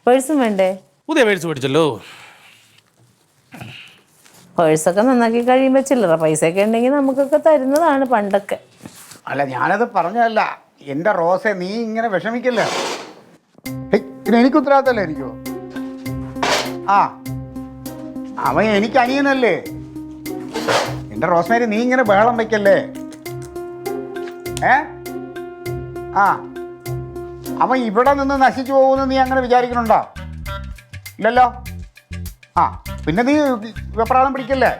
പേഴ്സും വേണ്ടേ? പുതിയ പേഴ്സ് മേടിച്ചല്ലോ. പേഴ്സൊക്കെ നന്നാക്കി കഴിയുമ്പോൾ ചില്ലറ പൈസയൊക്കെ ഉണ്ടെങ്കിൽ നമുക്കൊക്കെ തരുന്നതാണ് പണ്ടൊക്കെ. അല്ല, ഞാനത് പറഞ്ഞതല്ല. എൻ്റെ റോസെ, നീ ഇങ്ങനെ വിഷമിക്കല്ലേ. പിന്നെ എനിക്ക് ഉത്തരവാദിത്തമല്ലേ എനിക്കോ? ആ, അവൻ എനിക്ക് അനിയനല്ലേ. എൻ്റെ റോസ്മേരി, നീ ഇങ്ങനെ ബഹളം വയ്ക്കല്ലേ. ആ, അവൻ ഇവിടെ നിന്ന് നശിച്ചു പോകുമെന്ന് നീ അങ്ങനെ വിചാരിക്കണുണ്ടോ? ഇല്ലല്ലോ. ആ, പിന്നെ നീ വെപ്രാളം പിടിക്കല്ലേ.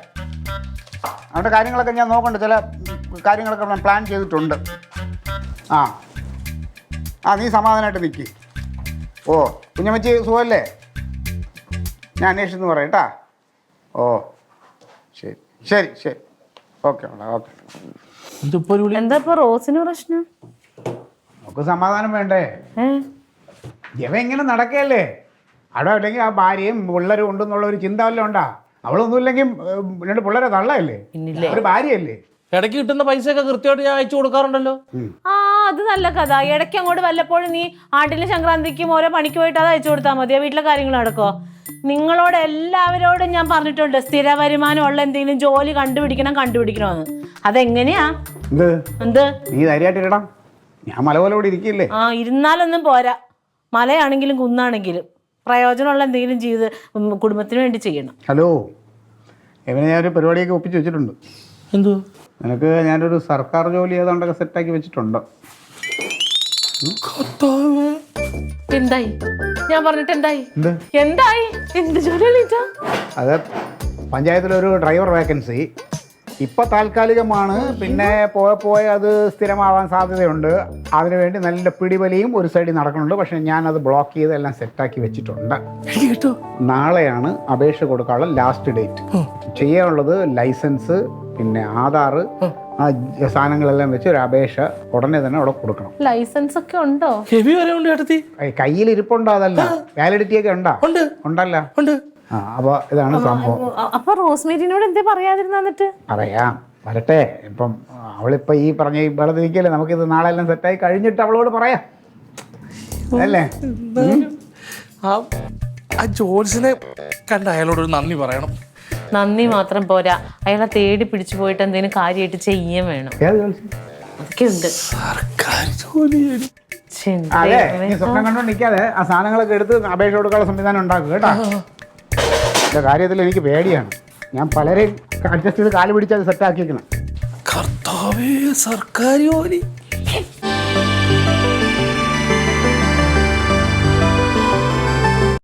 അവൻ്റെ കാര്യങ്ങളൊക്കെ ഞാൻ നോക്കണ്ട. ചില കാര്യങ്ങളൊക്കെ ഞാൻ പ്ലാൻ ചെയ്തിട്ടുണ്ട്. ആ ആ നീ സമാധാനമായിട്ട് നിൽക്ക്. ഓ, കുഞ്ഞമ്മച്ചി സുഖമല്ലേ? ഞാൻ അന്വേഷിച്ചെന്ന് പറയാം കേട്ടാ. ഓ, ശരി ശരി ശരി. Okay okay. എന്താ ഇപ്പൊ റോസിന് പ്രശ്നം? നമുക്ക് സമാധാനം വേണ്ടേ? ഇവ ഇങ്ങനെ നടക്കുകയല്ലേ. അവിടെ അല്ലെങ്കിൽ ആ ഭാര്യയും പിള്ളേരും ഉണ്ടെന്നുള്ള ഒരു ചിന്ത വല്ലതും ഉണ്ടാ? അവളൊന്നും ഇല്ലെങ്കിൽ രണ്ട് പിള്ളേരെ തള്ളയല്ലേ, ഒരു ഭാര്യയല്ലേ. ഇടയ്ക്ക് കിട്ടുന്ന പൈസയൊക്കെ കൃത്യമായിട്ട് ഞാൻ അയച്ചു കൊടുക്കാറുണ്ടല്ലോ. ആ, അത് നല്ല കഥ. ഇടയ്ക്ക് അങ്ങോട്ട് വല്ലപ്പോഴും നീ ആണ്ടിലെ സംക്രാന്തിക്കും ഓരോ പണിക്ക് പോയിട്ട് അത് അയച്ചു കൊടുത്താൽ മതിയോ? വീട്ടിലെ കാര്യങ്ങൾ നടക്കോ? നിങ്ങളോട് എല്ലാവരോടും ഞാൻ പറഞ്ഞിട്ടുണ്ട്, സ്ഥിര വരുമാനം ഉള്ള എന്തെങ്കിലും ജോലി കണ്ടുപിടിക്കണമെന്ന്. അതെങ്ങനെയാ? എന്ത് നീ ധൈര്യമായിട്ടിടാം. ഞാൻ മല പോലെ ഇവിടെ ഇരിക്കില്ലേ. ആ, ഇരുന്നാലൊന്നും പോരാ. മലയാണെങ്കിലും കുന്നാണെങ്കിലും പ്രയോജനമുള്ള എന്തെങ്കിലും ചെയ്ത് കുടുംബത്തിന് വേണ്ടി ചെയ്യണം. ഹലോ, ഇവനെ ഞാനൊരു പരിപാടിയൊക്കെ ഒപ്പിച്ച് വെച്ചിട്ടുണ്ട്. എന്തോ? നിനക്ക് ഞാനൊരു സർക്കാർ ജോലി ഏതാണ്ടൊക്കെ സെറ്റാക്കി വെച്ചിട്ടുണ്ട്. എന്തായി? ഞാൻ പറഞ്ഞിട്ട് എന്തായി? എന്ത് ജോലി? അത് പഞ്ചായത്തിലൊരു ഡ്രൈവർ വേക്കൻസി ഇപ്പം താൽക്കാലികമാണ്. പിന്നെ പോയ അത് സ്ഥിരമാവാൻ സാധ്യതയുണ്ട്. അതിനുവേണ്ടി നല്ല പിടിവലിയും ഒരു സൈഡിൽ നടക്കുന്നുണ്ട്. പക്ഷേ ഞാനത് ബ്ലോക്ക് ചെയ്ത് എല്ലാം സെറ്റാക്കി വെച്ചിട്ടുണ്ട്. നാളെയാണ് അപേക്ഷ കൊടുക്കാനുള്ള ലാസ്റ്റ് ഡേറ്റ്. ചെയ്യാനുള്ളത് ലൈസൻസ്, പിന്നെ ആധാർ, ആ സാധനങ്ങളെല്ലാം വെച്ച് ഒരു അപേക്ഷ ഉടനെ തന്നെ അവിടെ കൊടുക്കണം. ലൈസൻസ് ഒക്കെ ഉണ്ടോ? ഹെവി വരെ ഉണ്ട് ചേട്ടത്തി. കയ്യിൽ ഇരിപ്പുണ്ടോ? അതല്ല, വാലിഡിറ്റി ഒക്കെ ഉണ്ടല്ലോ. ആ, അപ്പോൾ ഇതാണ് സംഭവം. അപ്പൊ റോസ്മേരിനോട് എന്തേ പറയാതിരുന്നിട്ട്? പറയാം, വരട്ടെ. ഇപ്പം അവളിപ്പോൾ ഈ പറഞ്ഞ ഈ വെള്ളത്തിരിക്കല്ലേ. നമുക്കിത് നാളെ എല്ലാം സെറ്റായി കഴിഞ്ഞിട്ട് അവളോട് പറയാം അല്ലേ. ആ ജോൽസിനെ കണ്ട അയാളോടൊരു നന്ദി പറയണം. നന്ദി മാത്രം പോരാ, അയാളെ തേടി പിടിച്ചു പോയിട്ട് എന്തെങ്കിലും കാര്യമായിട്ട് ചെയ്യാൻ വേണം. അതൊക്കെ ഉണ്ട്. അതെ, നീ സ്വപ്നം കണ്ടോണ്ട് നിൽക്കാതെ ആ സാധനങ്ങളൊക്കെ എടുത്ത് അപേക്ഷ കൊടുക്കാനുള്ള സംവിധാനം ഉണ്ടാക്കുക കേട്ടോ. എൻ്റെ കാര്യത്തിൽ എനിക്ക് പേടിയാണ്. ഞാൻ പലരെയും അഡ്ജസ്റ്റ് ചെയ്ത് കാല് പിടിച്ച് അത് സെറ്റാക്കിയിരിക്കണം. കർത്താവേ, സർക്കാർ ജോലി.